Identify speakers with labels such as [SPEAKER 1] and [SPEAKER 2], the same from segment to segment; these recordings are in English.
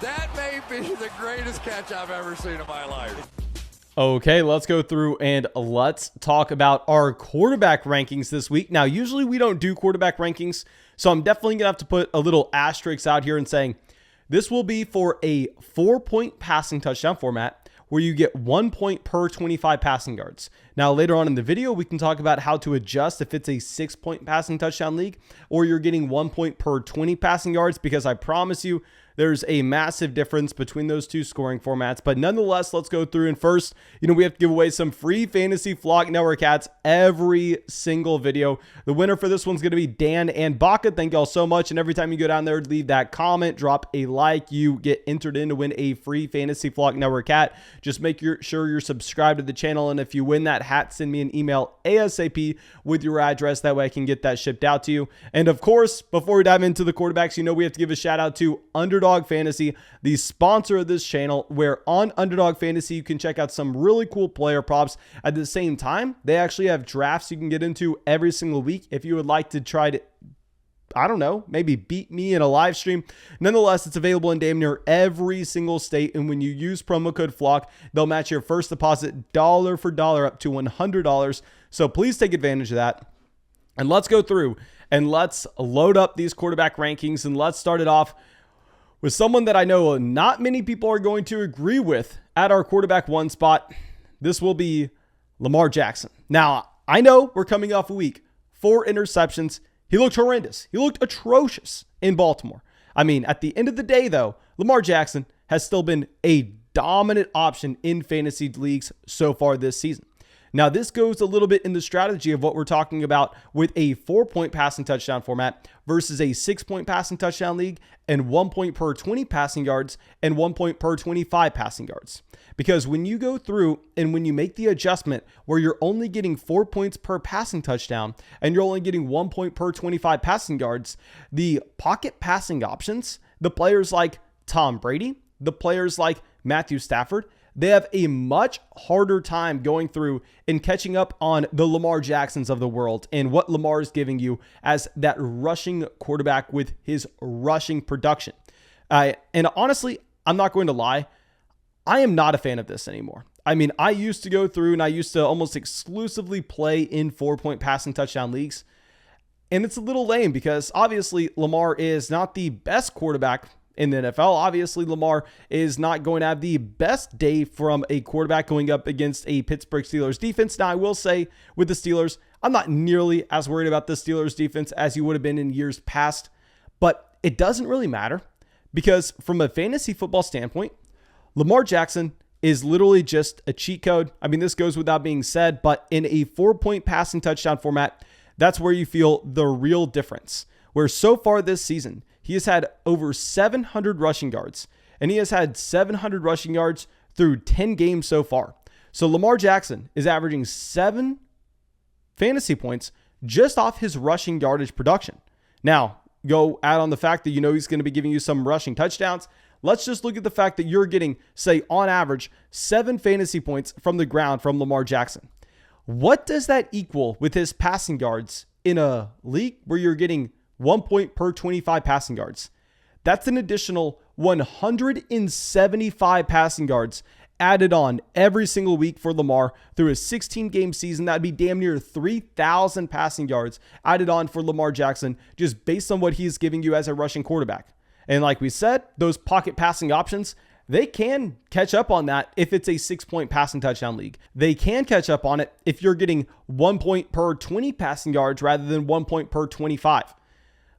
[SPEAKER 1] That may be the greatest catch I've ever seen in my life.
[SPEAKER 2] Okay, let's go through and let's talk about our quarterback rankings this week. Now, usually we don't do quarterback rankings, so I'm definitely going to have to put a little asterisk out here and saying this will be for a 4-point passing touchdown format where you get 1 point per 25 passing yards. Now, later on in the video, we can talk about how to adjust if it's a 6-point passing touchdown league or you're getting 1 point per 20 passing yards, because I promise you, there's a massive difference between those two scoring formats. But nonetheless, let's go through. And first, we have to give away some free Fantasy Flock Network hats every single video. The winner for this one's going to be Dan and Baca. Thank y'all so much. And every time you go down there, leave that comment, drop a like, you get entered in to win a free Fantasy Flock Network hat. Just make sure you're subscribed to the channel. And if you win that hat, send me an email ASAP with your address. That way I can get that shipped out to you. And of course, before we dive into the quarterbacks, we have to give a shout out to Underdog Fantasy, the sponsor of this channel, where on Underdog Fantasy you can check out some really cool player props. At the same time, they actually have drafts you can get into every single week if you would like to try to, I don't know, maybe beat me in a live stream. Nonetheless, it's available in damn near every single state, and when you use promo code FLOCK, they'll match your first deposit dollar for dollar up to $100. So please take advantage of that. And let's go through and let's load up these quarterback rankings, and let's start it off with someone that I know not many people are going to agree with at our quarterback 1 spot. This will be Lamar Jackson. Now, I know we're coming off a week, 4 interceptions. He looked horrendous. He looked atrocious in Baltimore. I mean, at the end of the day, though, Lamar Jackson has still been a dominant option in fantasy leagues so far this season. Now, this goes a little bit in the strategy of what we're talking about with a 4-point passing touchdown format versus a 6-point passing touchdown league and 1 point per 20 passing yards and 1 point per 25 passing yards. Because when you go through and when you make the adjustment where you're only getting 4 points per passing touchdown and you're only getting 1 point per 25 passing yards, the pocket passing options, the players like Tom Brady, the players like Matthew Stafford, they have a much harder time going through and catching up on the Lamar Jacksons of the world and what Lamar is giving you as that rushing quarterback with his rushing production. And honestly, I'm not going to lie, I am not a fan of this anymore. I mean, I used to go through and I used to almost exclusively play in 4-point passing touchdown leagues. And it's a little lame because obviously Lamar is not the best quarterback in the NFL. Obviously, Lamar is not going to have the best day from a quarterback going up against a Pittsburgh Steelers defense. Now, I will say with the Steelers, I'm not nearly as worried about the Steelers defense as you would have been in years past, but it doesn't really matter because from a fantasy football standpoint, Lamar Jackson is literally just a cheat code. I mean, this goes without being said, but in a 4-point passing touchdown format, that's where you feel the real difference. Where so far this season, he has had over 700 rushing yards, and he has had 700 rushing yards through 10 games so far. So Lamar Jackson is averaging 7 fantasy points just off his rushing yardage production. Now, go add on the fact that he's going to be giving you some rushing touchdowns. Let's just look at the fact that you're getting, say, on average, 7 fantasy points from the ground from Lamar Jackson. What does that equal with his passing yards in a league where you're getting 1 point per 25 passing yards? That's an additional 175 passing yards added on every single week for Lamar through a 16-game season. That'd be damn near 3,000 passing yards added on for Lamar Jackson just based on what he's giving you as a rushing quarterback. And like we said, those pocket passing options, they can catch up on that if it's a 6-point passing touchdown league. They can catch up on it if you're getting 1 point per 20 passing yards rather than 1 point per 25.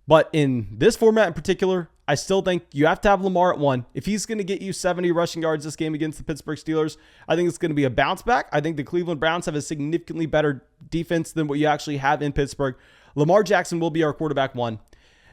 [SPEAKER 2] But in this format in particular, I still think you have to have Lamar at 1. If he's going to get you 70 rushing yards this game against the Pittsburgh Steelers, I think it's going to be a bounce back. I think the Cleveland Browns have a significantly better defense than what you actually have in Pittsburgh. Lamar Jackson will be our quarterback 1.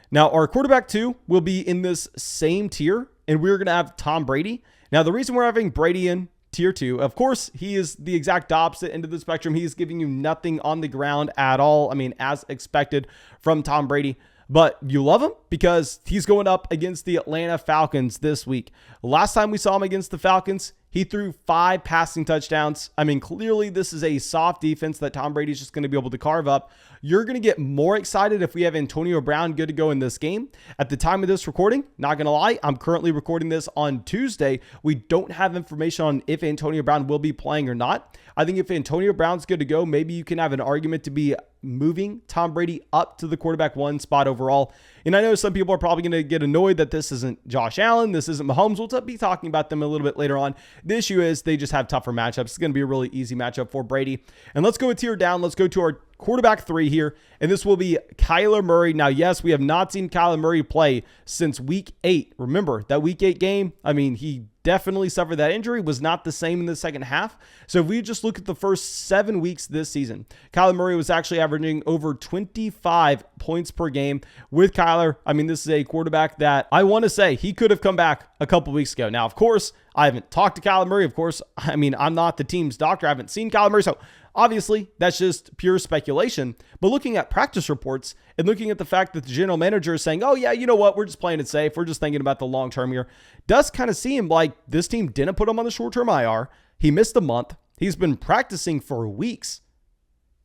[SPEAKER 2] Now, our quarterback 2 will be in this same tier, and we're going to have Tom Brady. Now, the reason we're having Brady in tier 2, of course, he is the exact opposite end of the spectrum. He is giving you nothing on the ground at all. I mean, as expected from Tom Brady. But you love him because he's going up against the Atlanta Falcons this week. Last time we saw him against the Falcons, He threw 5 passing touchdowns. I mean, clearly this is a soft defense that Tom Brady's just going to be able to carve up. You're going to get more excited if we have Antonio Brown good to go in this game. At the time of this recording, not going to lie, I'm currently recording this on Tuesday. We don't have information on if Antonio Brown will be playing or not. I think if Antonio Brown's good to go, maybe you can have an argument to be moving Tom Brady up to the quarterback 1 spot overall. And I know some people are probably going to get annoyed that this isn't Josh Allen, this isn't Mahomes. We'll be talking about them a little bit later on. The issue is they just have tougher matchups. It's going to be a really easy matchup for Brady. And let's go a tier down. Let's go to our quarterback 3 here, and this will be Kyler Murray. Now, yes, we have not seen Kyler Murray play since week 8. Remember, that week 8 game, I mean, he definitely suffered that injury, was not the same in the second half. So if we just look at the first 7 weeks this season, Kyler Murray was actually averaging over 25 points per game. With Kyler, I mean, this is a quarterback that I want to say he could have come back a couple weeks ago. Now, of course, I haven't talked to Kyler Murray. Of course, I mean, I'm not the team's doctor. I haven't seen Kyler Murray. So obviously, that's just pure speculation. But looking at practice reports and looking at the fact that the general manager is saying, oh, yeah, you know what? We're just playing it safe. We're just thinking about the long term here. Does kind of seem like this team didn't put him on the short-term IR. He missed a month. He's been practicing for weeks.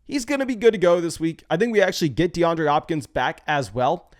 [SPEAKER 2] He's going to be good to go this week. I think we actually get DeAndre Hopkins back as well.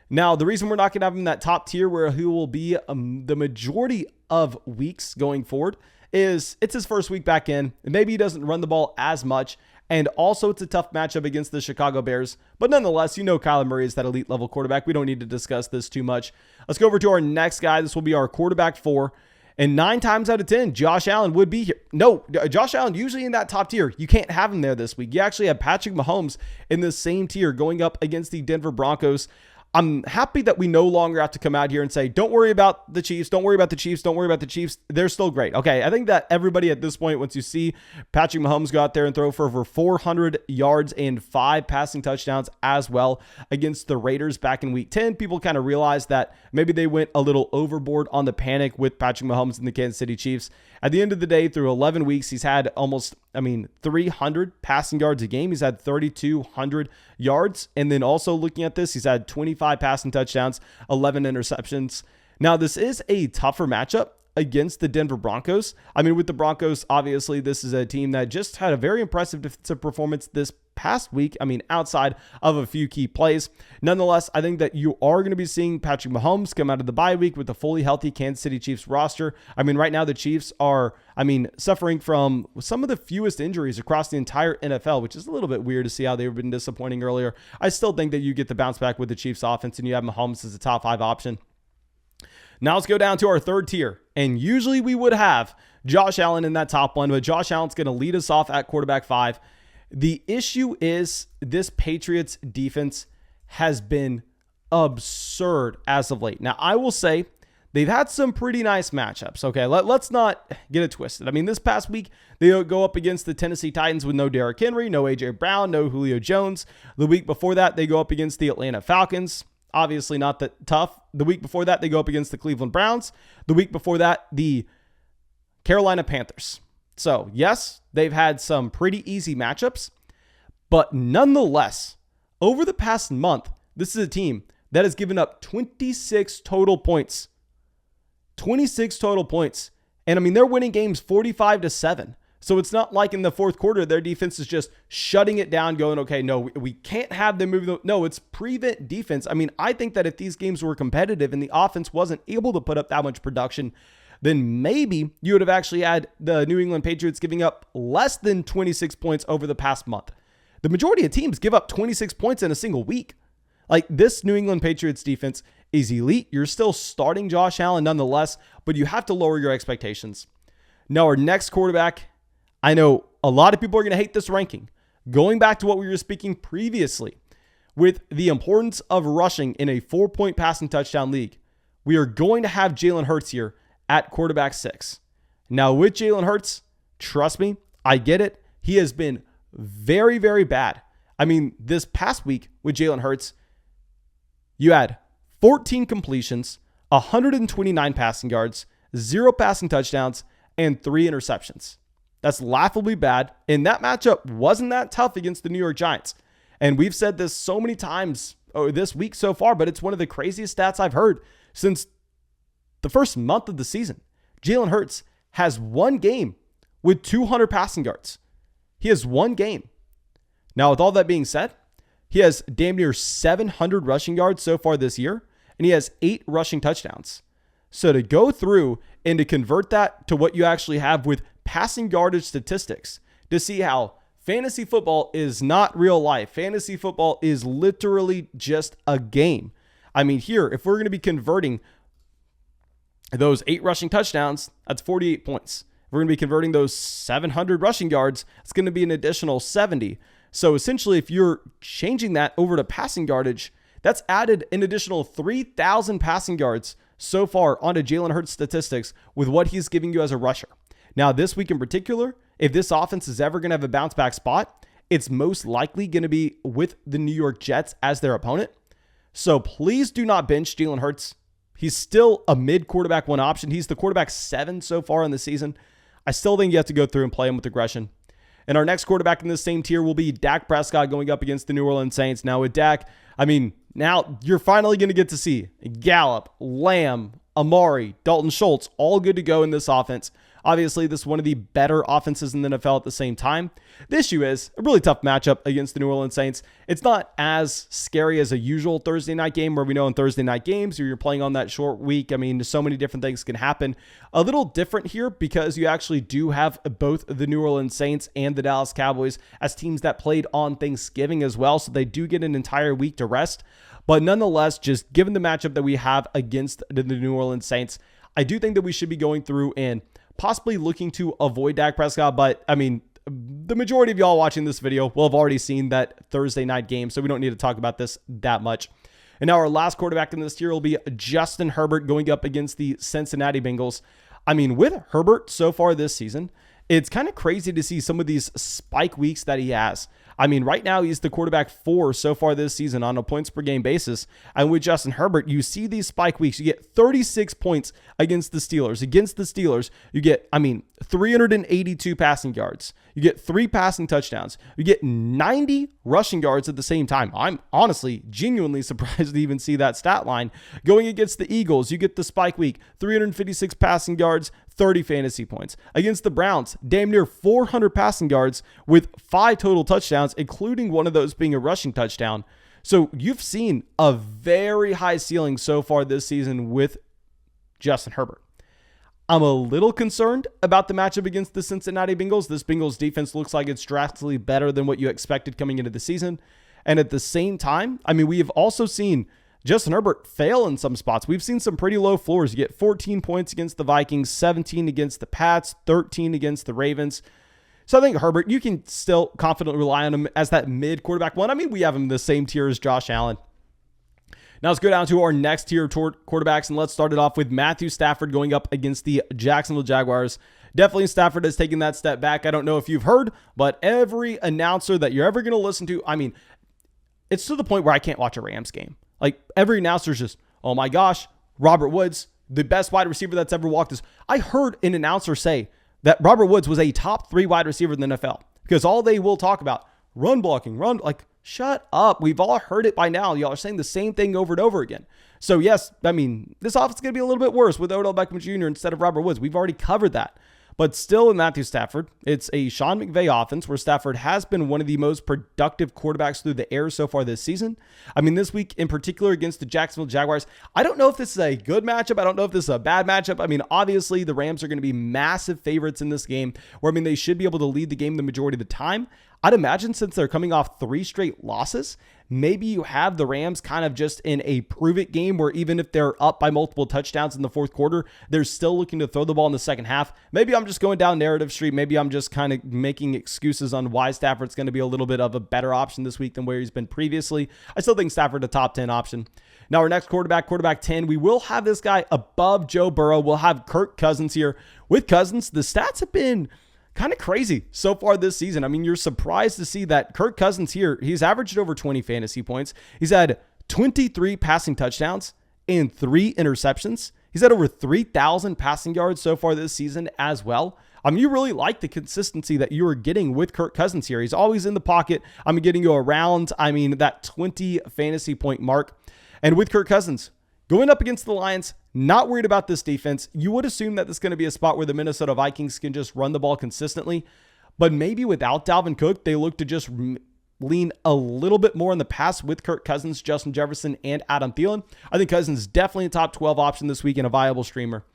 [SPEAKER 2] Now, the reason we're not going to have him in that top tier where he will be the majority of weeks going forward is it's his first week back in, and maybe he doesn't run the ball as much, and also it's a tough matchup against the Chicago Bears. But nonetheless, you know Kyler Murray is that elite level quarterback. We don't need to discuss this too much. Let's go over to our next guy. This will be our quarterback 4. And 9 times out of 10, Josh Allen would be here. No, Josh Allen usually in that top tier. You can't have him there this week. You actually have Patrick Mahomes in the same tier going up against the Denver Broncos. I'm happy that we no longer have to come out here and say, don't worry about the Chiefs. Don't worry about the Chiefs. Don't worry about the Chiefs. They're still great. Okay, I think that everybody at this point, once you see Patrick Mahomes go out there and throw for over 400 yards and 5 passing touchdowns as well against the Raiders back in week 10, people kind of realized that maybe they went a little overboard on the panic with Patrick Mahomes and the Kansas City Chiefs. At the end of the day, through 11 weeks, he's had almost, 300 passing yards a game. He's had 3,200 yards. And then also looking at this, he's had 25 passing touchdowns, 11 interceptions. Now, this is a tougher matchup against the Denver Broncos. With the Broncos, obviously, this is a team that just had a very impressive defensive performance this past week. Outside of a few key plays. Nonetheless, I think that you are going to be seeing Patrick Mahomes come out of the bye week with a fully healthy Kansas City Chiefs roster. Right now the Chiefs are, suffering from some of the fewest injuries across the entire NFL, which is a little bit weird to see how they've been disappointing earlier. I still think that you get the bounce back with the Chiefs offense and you have Mahomes as a top 5 option. Now let's go down to our 3rd tier. And usually we would have Josh Allen in that top 1, but Josh Allen's going to lead us off at quarterback 5. The issue is this Patriots defense has been absurd as of late. Now, I will say they've had some pretty nice matchups. Okay, let's not get it twisted. This past week, they go up against the Tennessee Titans with no Derrick Henry, no A.J. Brown, no Julio Jones. The week before that, they go up against the Atlanta Falcons. Obviously not that tough. The week before that, they go up against the Cleveland Browns. The week before that, the Carolina Panthers. So, yes, they've had some pretty easy matchups, but nonetheless, over the past month, this is a team that has given up 26 total points. 26 total points. And they're winning games 45-7. So it's not like in the fourth quarter, their defense is just shutting it down, going, okay, no, we can't have them move. No, it's prevent defense. I think that if these games were competitive and the offense wasn't able to put up that much production, then maybe you would have actually had the New England Patriots giving up less than 26 points over the past month. The majority of teams give up 26 points in a single week. This New England Patriots defense is elite. You're still starting Josh Allen nonetheless, but you have to lower your expectations. Now, our next quarterback, I know a lot of people are going to hate this ranking. Going back to what we were speaking previously with the importance of rushing in a 4-point passing touchdown league, we are going to have Jalen Hurts here at quarterback 6. Now with Jalen Hurts, trust me, I get it. He has been very, very bad. This past week with Jalen Hurts, you had 14 completions, 129 passing yards, 0 passing touchdowns, and 3 interceptions. That's laughably bad. And that matchup wasn't that tough against the New York Giants. And we've said this so many times this week so far, but it's one of the craziest stats I've heard since the first month of the season. Jalen Hurts has one game with 200 passing yards. He has one game. Now, with all that being said, he has damn near 700 rushing yards so far this year, and he has 8 rushing touchdowns. So to go through and to convert that to what you actually have with passing yardage statistics, to see how fantasy football is not real life. Fantasy football is literally just a game. I mean, here, if we're going to be converting those 8 rushing touchdowns, that's 48 points. If we're going to be converting those 700 rushing yards, it's going to be an additional 70. So essentially, if you're changing that over to passing yardage, that's added an additional 3,000 passing yards so far onto Jalen Hurts statistics with what he's giving you as a rusher. Now, this week in particular, if this offense is ever going to have a bounce back spot, it's most likely going to be with the New York Jets as their opponent. So please do not bench Jalen Hurts. He's still a mid quarterback 1 option. He's the quarterback 7 so far in the season. I still think you have to go through and play him with aggression. And our next quarterback in this same tier will be Dak Prescott going up against the New Orleans Saints. Now with Dak, I mean, now you're finally going to get to see Gallup, Lamb, Amari, Dalton Schultz, all good to go in this offense. Obviously, this is one of the better offenses in the NFL at the same time. The issue is a really tough matchup against the New Orleans Saints. It's not as scary as a usual Thursday night game where we know in Thursday night games you're playing on that short week. I mean, so many different things can happen. A little different here because you actually do have both the New Orleans Saints and the Dallas Cowboys as teams that played on Thanksgiving as well. So they do get an entire week to rest. But nonetheless, just given the matchup that we have against the New Orleans Saints, I do think that we should be going through and possibly looking to avoid Dak Prescott. But I mean, the majority of y'all watching this video will have already seen that Thursday night game, so we don't need to talk about this that much. And now our last quarterback in this tier will be Justin Herbert going up against the Cincinnati Bengals. I mean, with Herbert so far this season, it's kind of crazy to see some of these spike weeks that he has. I mean, right now he's the quarterback 4 so far this season on a points per game basis. And with Justin Herbert, you see these spike weeks. You get 36 points against the Steelers. Against the Steelers, you get, 382 passing yards. You get 3 passing touchdowns. You get 90 rushing yards at the same time. I'm honestly genuinely surprised to even see that stat line. Going against the Eagles, you get the spike week, 356 passing yards, 30 fantasy points. Against the Browns, damn near 400 passing yards with 5 total touchdowns, including one of those being a rushing touchdown. So you've seen a very high ceiling so far this season with Justin Herbert. I'm a little concerned about the matchup against the Cincinnati Bengals. This Bengals defense looks like it's drastically better than what you expected coming into the season. And at the same time, we have also seen Justin Herbert fail in some spots. We've seen some pretty low floors. You get 14 points against the Vikings, 17 against the Pats, 13 against the Ravens. So I think Herbert, you can still confidently rely on him as that mid quarterback 1. We have him in the same tier as Josh Allen. Now let's go down to our next tier of quarterbacks, and let's start it off with Matthew Stafford going up against the Jacksonville Jaguars. Definitely Stafford has taken that step back. I don't know if you've heard, but every announcer that you're ever going to listen to, it's to the point where I can't watch a Rams game. Like, every announcer's just, oh my gosh, Robert Woods, the best wide receiver that's ever walked this. I heard an announcer say that Robert Woods was a top 3 wide receiver in the NFL because all they will talk about, run blocking, shut up. We've all heard it by now. Y'all are saying the same thing over and over again. So yes, this offense is going to be a little bit worse with Odell Beckham Jr. instead of Robert Woods. We've already covered that. But still in Matthew Stafford, it's a Sean McVay offense where Stafford has been one of the most productive quarterbacks through the air so far this season. This week in particular against the Jacksonville Jaguars, I don't know if this is a good matchup. I don't know if this is a bad matchup. Obviously the Rams are going to be massive favorites in this game where, they should be able to lead the game the majority of the time. I'd imagine since they're coming off 3 straight losses, maybe you have the Rams kind of just in a prove-it game where even if they're up by multiple touchdowns in the fourth quarter, they're still looking to throw the ball in the second half. Maybe I'm just going down narrative street. Maybe I'm just kind of making excuses on why Stafford's going to be a little bit of a better option this week than where he's been previously. I still think Stafford a top 10 option. Now our next quarterback 10, we will have this guy above Joe Burrow. We'll have Kirk Cousins here. With Cousins, the stats have been kind of crazy so far this season. You're surprised to see that Kirk Cousins here, he's averaged over 20 fantasy points. He's had 23 passing touchdowns and 3 interceptions. He's had over 3,000 passing yards so far this season as well. You really like the consistency that you are getting with Kirk Cousins here. He's always in the pocket. Getting you around, that 20 fantasy point mark. And with Kirk Cousins, Going up against the Lions, not worried about this defense. You would assume that this is going to be a spot where the Minnesota Vikings can just run the ball consistently. But maybe without Dalvin Cook, they look to just lean a little bit more in the pass with Kirk Cousins, Justin Jefferson, and Adam Thielen. I think Cousins is definitely a top 12 option this week and a viable streamer.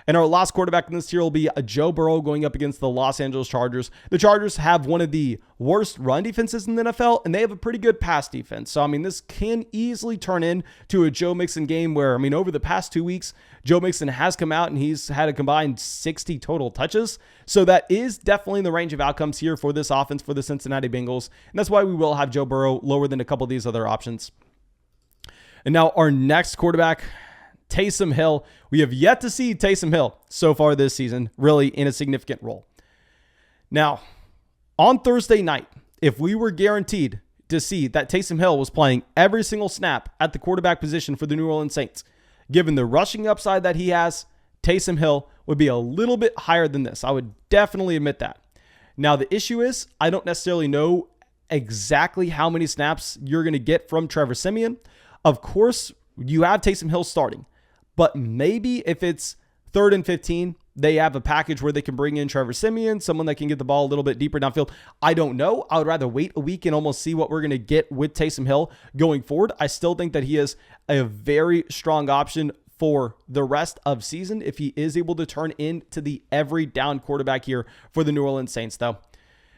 [SPEAKER 2] And our last quarterback in this tier will be a Joe Burrow going up against the Los Angeles Chargers. The Chargers have one of the worst run defenses in the NFL, and they have a pretty good pass defense. So, I mean, this can easily turn into a Joe Mixon game where, I mean, over the past 2 weeks, Joe Mixon has come out and he's had a combined 60 total touches. So that is definitely in the range of outcomes here for this offense for the Cincinnati Bengals. And that's why we will have Joe Burrow lower than a couple of these other options. And now our next quarterback, Taysom Hill. We have yet to see Taysom Hill so far this season really in a significant role. Now, on Thursday night, if we were guaranteed to see that Taysom Hill was playing every single snap at the quarterback position for the New Orleans Saints, given the rushing upside that he has, Taysom Hill would be a little bit higher than this. I would definitely admit that. Now, the issue is I don't necessarily know exactly how many snaps you're going to get from Trevor Siemian. Of course, you have Taysom Hill starting. But maybe if it's 3rd and 15, they have a package where they can bring in Trevor Siemian, someone that can get the ball a little bit deeper downfield. I don't know. I would rather wait a week and almost see what we're going to get with Taysom Hill going forward. I still think that he is a very strong option for the rest of season if he is able to turn into the every down quarterback here for the New Orleans Saints, though.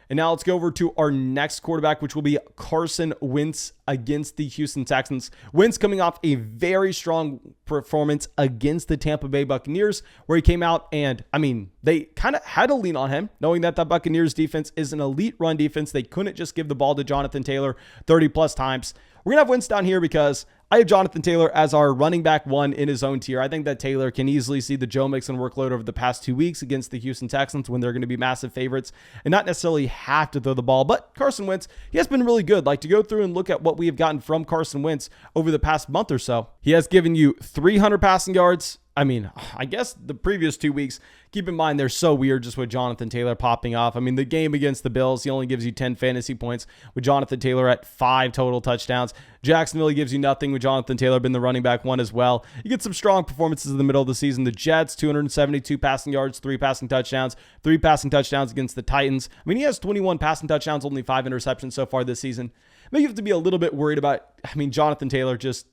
[SPEAKER 2] And now let's go over to our next quarterback, which will be Carson Wentz against the Houston Texans. Wentz coming off a very strong performance against the Tampa Bay Buccaneers, where he came out and, I mean, they kind of had to lean on him, knowing that the Buccaneers defense is an elite run defense. They couldn't just give the ball to Jonathan Taylor 30 plus times. We're going to have Wentz down here because I have Jonathan Taylor as our running back one in his own tier. I think that Taylor can easily see the Joe Mixon workload over the past 2 weeks against the Houston Texans when they're going to be massive favorites and not necessarily have to throw the ball. But Carson Wentz, he has been really good. Like, to go through and look at what we have gotten from Carson Wentz over the past month or so, he has given you 300 passing yards. I mean, I guess the previous 2 weeks, keep in mind, they're so weird just with Jonathan Taylor popping off. I mean, the game against the Bills, he only gives you 10 fantasy points with Jonathan Taylor at 5 total touchdowns. Jacksonville, he gives you nothing with Jonathan Taylor been the running back one as well. You get some strong performances in the middle of the season. The Jets, 272 passing yards, 3 passing touchdowns, 3 passing touchdowns against the Titans. I mean, he has 21 passing touchdowns, only 5 interceptions so far this season. Maybe you have to be a little bit worried about, Jonathan Taylor just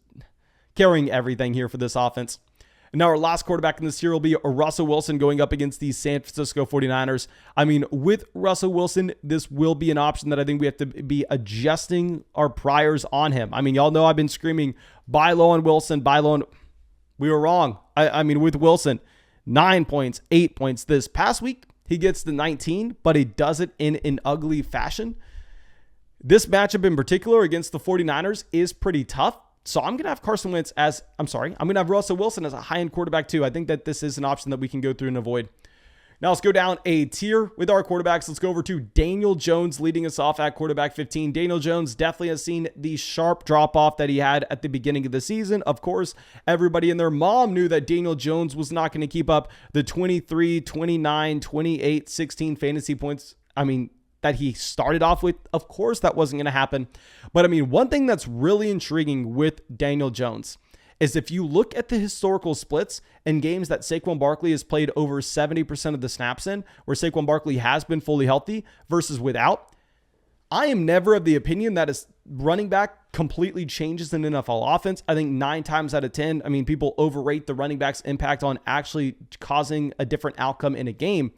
[SPEAKER 2] carrying everything here for this offense. And now our last quarterback in this tier will be Russell Wilson going up against the San Francisco 49ers. I mean, with Russell Wilson, this will be an option that I think we have to be adjusting our priors on him. I mean, y'all know I've been screaming, buy low on Wilson, buy low on... We were wrong. I mean, with Wilson, 9 points, 8 points. This past week, he gets the 19, but he does it in an ugly fashion. This matchup in particular against the 49ers is pretty tough. So I'm going to have I'm going to have Russell Wilson as a high-end quarterback too. I think that this is an option that we can go through and avoid. Now let's go down a tier with our quarterbacks. Let's go over to Daniel Jones leading us off at quarterback 15. Daniel Jones definitely has seen the sharp drop-off that he had at the beginning of the season. Of course, everybody and their mom knew that Daniel Jones was not going to keep up the 23, 29, 28, 16 fantasy points. That he started off with. Of course, that wasn't going to happen. But one thing that's really intriguing with Daniel Jones is if you look at the historical splits in games that Saquon Barkley has played over 70% of the snaps in, where Saquon Barkley has been fully healthy versus without, I am never of the opinion that a running back completely changes an NFL offense. I think 9 times out of 10, people overrate the running back's impact on actually causing a different outcome in a game.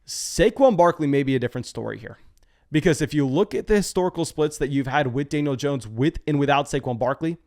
[SPEAKER 2] Saquon Barkley may be a different story here, because if you look at the historical splits that you've had with Daniel Jones with and without Saquon Barkley,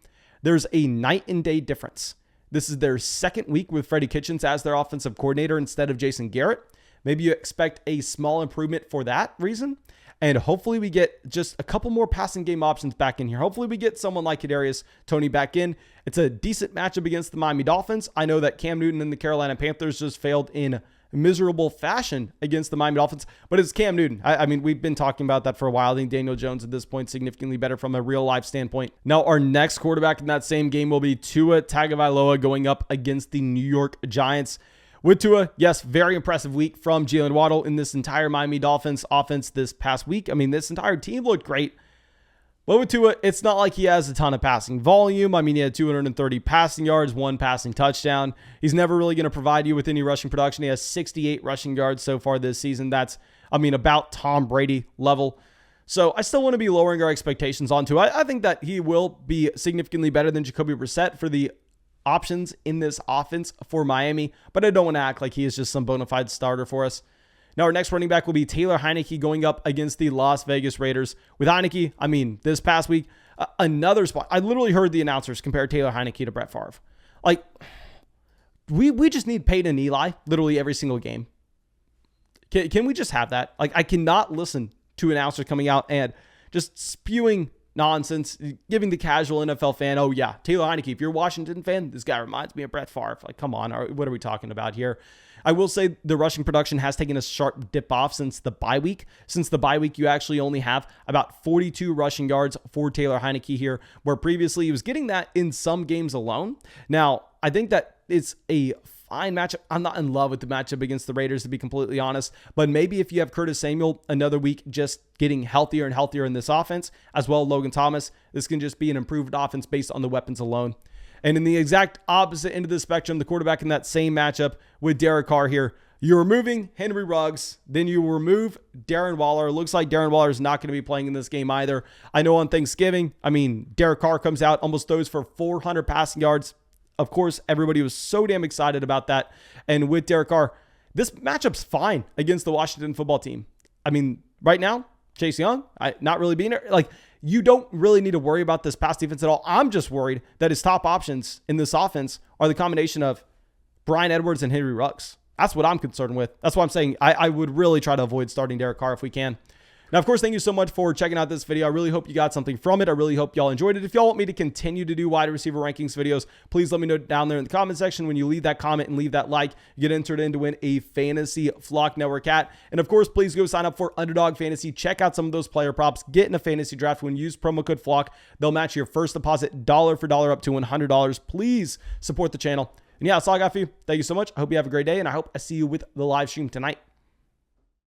[SPEAKER 2] there's a night and day difference. This is their second week with Freddie Kitchens as their offensive coordinator instead of Jason Garrett. Maybe you expect a small improvement for that reason. And hopefully we get just a couple more passing game options back in here. Hopefully we get someone like Kadarius Toney back in. It's a decent matchup against the Miami Dolphins. I know that Cam Newton and the Carolina Panthers just failed in miserable fashion against the Miami Dolphins, but it's Cam Newton. We've been talking about that for a while. I think Daniel Jones at this point significantly better from a real life standpoint. Now our next quarterback in that same game will be Tua Tagovailoa going up against the New York Giants. With Tua, yes, very impressive week from Jalen Waddle in this entire Miami Dolphins offense this past week. This entire team looked great, But with Tua, it's not like he has a ton of passing volume. I mean, he had 230 passing yards, 1 passing touchdown. He's never really going to provide you with any rushing production. He has 68 rushing yards so far this season. That's, about Tom Brady level. So I still want to be lowering our expectations on Tua. I think that he will be significantly better than Jacoby Brissett for the options in this offense for Miami, but I don't want to act like he is just some bona fide starter for us. Now, our next running back will be Taylor Heinicke going up against the Las Vegas Raiders. With Heinicke, this past week, another spot. I literally heard the announcers compare Taylor Heinicke to Brett Favre. Like, we just need Peyton and Eli literally every single game. Can we just have that? Like, I cannot listen to announcers coming out and just spewing nonsense, giving the casual NFL fan, oh yeah, Taylor Heinicke, if you're a Washington fan, this guy reminds me of Brett Favre. Like, come on, what are we talking about here? I will say the rushing production has taken a sharp dip off since the bye week. Since the bye week, you actually only have about 42 rushing yards for Taylor Heinicke here, where previously he was getting that in some games alone. Now, I think that it's a fine matchup. I'm not in love with the matchup against the Raiders, to be completely honest, but maybe if you have Curtis Samuel another week just getting healthier and healthier in this offense, as well as Logan Thomas, this can just be an improved offense based on the weapons alone. And in the exact opposite end of the spectrum, the quarterback in that same matchup with Derek Carr here, you're removing Henry Ruggs, then you remove Darren Waller. It looks like Darren Waller is not going to be playing in this game either. I know on Thanksgiving, Derek Carr comes out, almost throws for 400 passing yards. Of course, everybody was so damn excited about that. And with Derek Carr, this matchup's fine against the Washington football team. Right now, Chase Young, not really being there. Like, you don't really need to worry about this pass defense at all. I'm just worried that his top options in this offense are the combination of Bryan Edwards and Henry Ruggs. That's what I'm concerned with. That's why I'm saying I would really try to avoid starting Derek Carr if we can. Now, of course, thank you so much for checking out this video. I really hope you got something from it. I really hope y'all enjoyed it. If y'all want me to continue to do wide receiver rankings videos, please let me know down there in the comment section. When you leave that comment and leave that like, you get entered in to win a Fantasy Flock Network hat. And of course, please go sign up for Underdog Fantasy. Check out some of those player props. Get in a fantasy draft. When you use promo code FLOCK, they'll match your first deposit dollar for dollar up to $100. Please support the channel. And yeah, that's all I got for you. Thank you so much. I hope you have a great day, and I hope I see you with the live stream tonight.